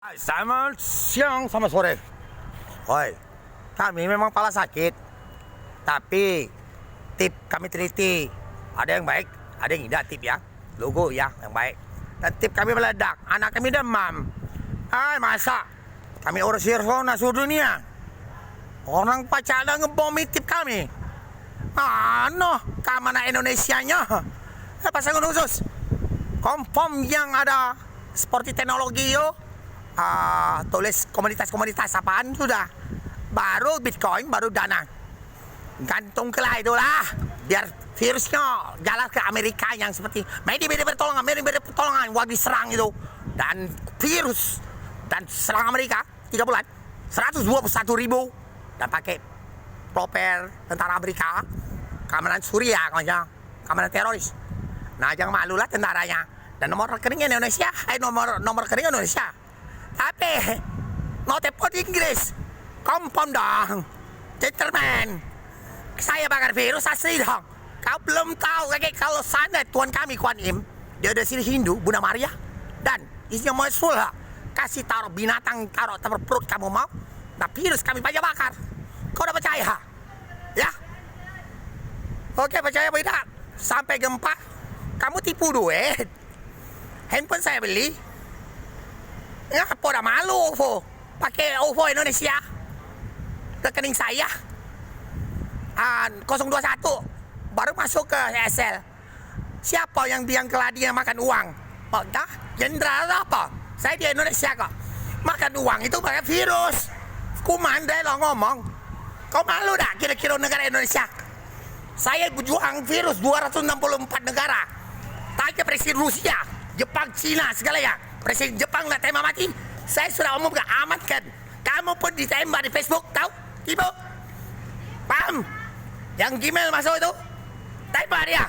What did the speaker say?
Selamat siang sama sore. Woi, kami memang pala sakit, tapi tip kami teliti. Ada yang baik, ada yang tidak tip ya. Logo ya, yang baik. Dan tip kami meledak, anak kami demam. Masa kami urus earphone seluruh dunia. Orang pacada ngebomi tip kami. Keamanan Indonesianya. Pasangan khusus. Confirm yang ada seperti teknologi yo. Tulis komunitas-komunitas apaan sudah, baru Bitcoin, baru Dana, gantung ke lah itulah biar virusnya jalan ke Amerika yang seperti media pertolongan waktu diserang itu, dan virus dan serang Amerika 3 bulan 121.000 dan pakai proper tentara Amerika, keamanan Suriah, keamanan teroris. Nah jangan malu lah tentaranya, dan nomor rekening Indonesia, nomor rekening Indonesia. Tapi notepod Inggris, kompon dong, gentleman. Saya bakar virus asli dong. Kau belum tahu kayak kalau sana Tuhan kami Kuan Im, dia ada sini Hindu, Bunda Maria, dan isinya Mosul kasih taruh binatang, taruh perut kamu mau, nah virus kami banyak bakar. Kau udah percaya? Ya? Oke, percaya apa tidak? Sampai gempa, kamu tipu duit. Handphone saya beli. Ngapa udah malu OVO? Pakai OVO Indonesia. Rekening saya 021 baru masuk ke SL. Siapa yang biang keladi yang makan uang? Jenderal apa? Saya di Indonesia kok. Makan uang itu pakai virus. Kuman deh lo ngomong. Kau malu dah kira-kira negara Indonesia? Saya berjuang virus 264 negara. Tanya Presiden Rusia, Jepang, Cina, segala ya. Presiden Jepang nak tembak mati, saya sudah umumkan, amankan. Kamu pun ditembak di Facebook, tahu? Ibu, paham? Yang Gmail masuk itu, tembak dia.